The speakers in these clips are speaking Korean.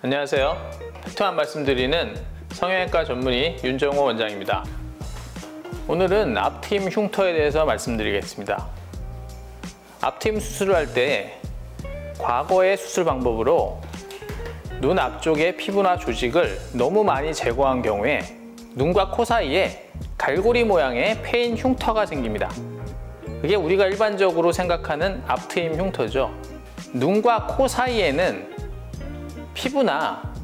안녕하세요. 팩트만 말씀드리는 성형외과 전문의 윤정호 원장입니다. 오늘은 앞트임 흉터에 대해서 말씀드리겠습니다. 앞트임 수술을 할 때 과거의 수술 방법으로 눈 앞쪽의 피부나 조직을 너무 많이 제거한 경우에 눈과 코 사이에 갈고리 모양의 패인 흉터가 생깁니다. 그게 우리가 일반적으로 생각하는 앞트임 흉터죠. 눈과 코 사이에는 피부나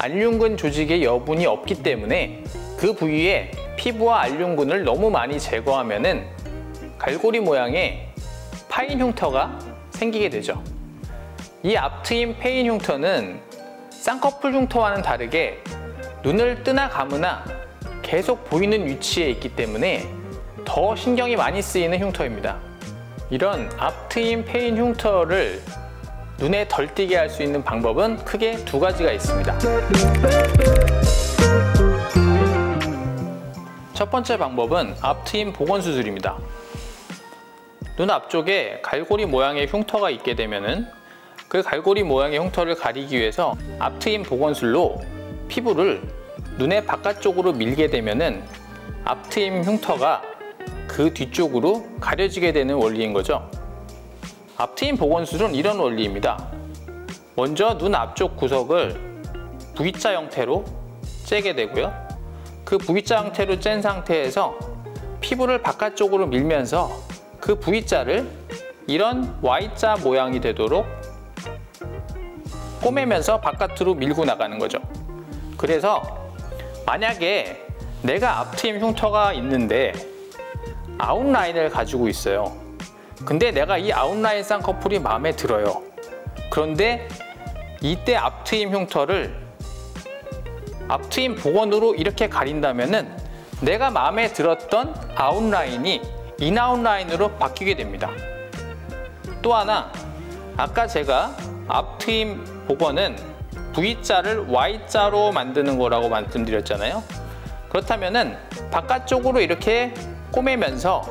알륜근 조직의 여분이 없기 때문에 그 부위에 피부와 알륜근을 너무 많이 제거하면은 갈고리 모양의 파인 흉터가 생기게 되죠. 이 앞트임 패인 흉터는 쌍꺼풀 흉터와는 다르게 눈을 뜨나 감으나 계속 보이는 위치에 있기 때문에 더 신경이 많이 쓰이는 흉터입니다. 이런 앞트임 패인 흉터를 눈에 덜 띄게 할 수 있는 방법은 크게 두 가지가 있습니다. 첫 번째 방법은 앞트임 복원 수술입니다. 눈 앞쪽에 갈고리 모양의 흉터가 있게 되면은 그 갈고리 모양의 흉터를 가리기 위해서 앞트임 복원술로 피부를 눈의 바깥쪽으로 밀게 되면은 앞트임 흉터가 그 뒤쪽으로 가려지게 되는 원리인 거죠. 앞트임 복원술은 이런 원리입니다. 먼저 눈 앞쪽 구석을 V자 형태로 째게 되고요. 그 V자 형태로 짠 상태에서 피부를 바깥쪽으로 밀면서 그 V자를 이런 Y자 모양이 되도록 꼬매면서 바깥으로 밀고 나가는 거죠. 그래서 만약에 내가 앞트임 흉터가 있는데 아웃라인을 가지고 있어요. 근데 내가 이 아웃라인 쌍꺼풀이 마음에 들어요. 그런데 이때 앞트임 흉터를 앞트임 복원으로 이렇게 가린다면은 내가 마음에 들었던 아웃라인이 인아웃라인으로 바뀌게 됩니다. 또 하나, 아까 제가 앞트임 복원은 V자를 Y자로 만드는 거라고 말씀드렸잖아요. 그렇다면은 바깥쪽으로 이렇게 꼬매면서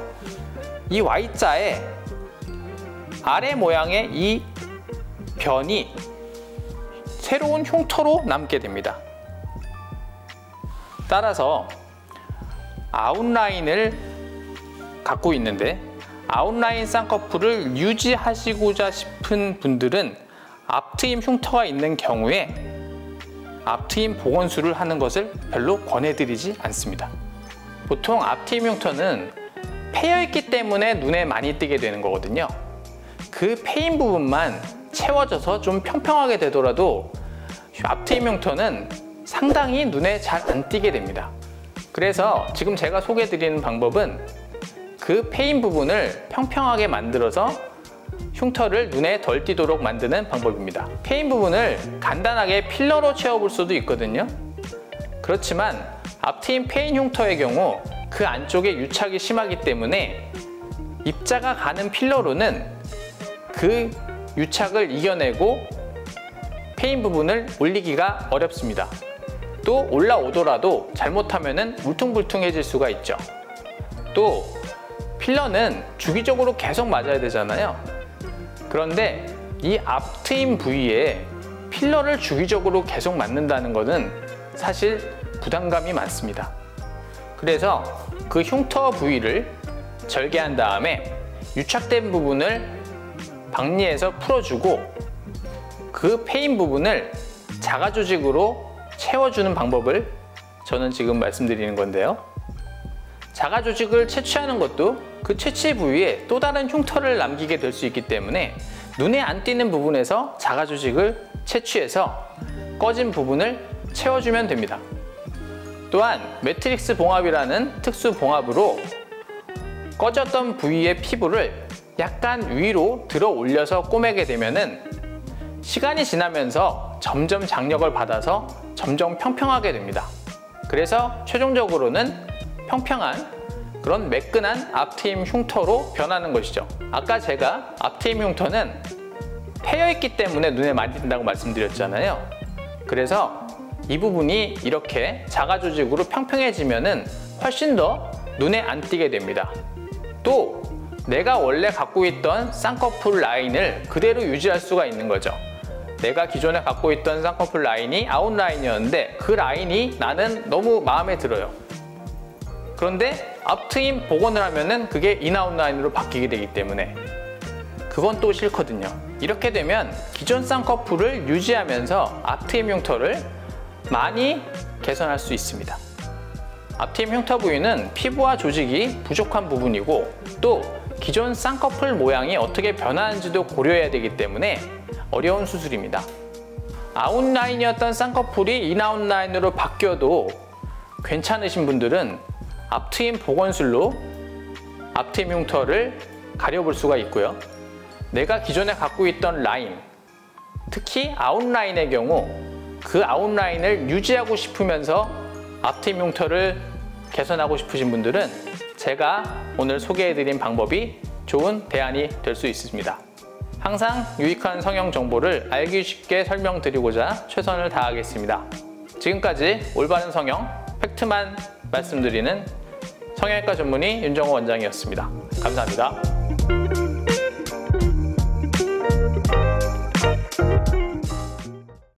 이 Y자에 아래 모양의 이 변이 새로운 흉터로 남게 됩니다. 따라서 아웃라인을 갖고 있는데 아웃라인 쌍꺼풀을 유지하시고자 싶은 분들은 앞트임 흉터가 있는 경우에 앞트임 복원술을 하는 것을 별로 권해드리지 않습니다. 보통 앞트임 흉터는 패여있기 때문에 눈에 많이 띄게 되는 거거든요. 그 패인 부분만 채워져서 좀 평평하게 되더라도 앞트임 흉터는 상당히 눈에 잘 안 띄게 됩니다. 그래서 지금 제가 소개해드리는 방법은 그 패인 부분을 평평하게 만들어서 흉터를 눈에 덜 띄도록 만드는 방법입니다. 패인 부분을 간단하게 필러로 채워볼 수도 있거든요. 그렇지만 앞트임 패인 흉터의 경우 그 안쪽에 유착이 심하기 때문에 입자가 가는 필러로는 그 유착을 이겨내고 패인 부분을 올리기가 어렵습니다. 또 올라오더라도 잘못하면 울퉁불퉁해질 수가 있죠. 또 필러는 주기적으로 계속 맞아야 되잖아요. 그런데 이 앞트임 부위에 필러를 주기적으로 계속 맞는다는 것은 사실 부담감이 많습니다. 그래서 그 흉터 부위를 절개한 다음에 유착된 부분을 박리해서 풀어주고 그 패인 부분을 자가 조직으로 채워주는 방법을 저는 지금 말씀드리는 건데요. 자가 조직을 채취하는 것도 그 채취 부위에 또 다른 흉터를 남기게 될 수 있기 때문에 눈에 안 띄는 부분에서 자가 조직을 채취해서 꺼진 부분을 채워주면 됩니다. 또한 매트릭스 봉합이라는 특수 봉합으로 꺼졌던 부위의 피부를 약간 위로 들어 올려서 꼬매게 되면은 시간이 지나면서 점점 장력을 받아서 점점 평평하게 됩니다. 그래서 최종적으로는 평평한 그런 매끈한 앞트임 흉터로 변하는 것이죠. 아까 제가 앞트임 흉터는 패여있기 때문에 눈에 많이 띈다고 말씀드렸잖아요. 그래서 이 부분이 이렇게 자가 조직으로 평평해지면은 훨씬 더 눈에 안 띄게 됩니다. 또 내가 원래 갖고 있던 쌍꺼풀 라인을 그대로 유지할 수가 있는 거죠. 내가 기존에 갖고 있던 쌍꺼풀 라인이 아웃라인이었는데 그 라인이 나는 너무 마음에 들어요. 그런데 앞트임 복원을 하면은 그게 인아웃라인으로 바뀌게 되기 때문에 그건 또 싫거든요. 이렇게 되면 기존 쌍꺼풀을 유지하면서 앞트임 흉터를 많이 개선할 수 있습니다. 앞트임 흉터 부위는 피부와 조직이 부족한 부분이고 또 기존 쌍꺼풀 모양이 어떻게 변하는지도 고려해야 되기 때문에 어려운 수술입니다. 아웃라인이었던 쌍꺼풀이 인아웃라인으로 바뀌어도 괜찮으신 분들은 앞트임 복원술로 앞트임 흉터를 가려볼 수가 있고요. 내가 기존에 갖고 있던 라인, 특히 아웃라인의 경우 그 아웃라인을 유지하고 싶으면서 앞트임 흉터를 개선하고 싶으신 분들은 제가 오늘 소개해드린 방법이 좋은 대안이 될 수 있습니다. 항상 유익한 성형 정보를 알기 쉽게 설명드리고자 최선을 다하겠습니다. 지금까지 올바른 성형, 팩트만 말씀드리는 성형외과 전문의 윤정호 원장이었습니다. 감사합니다.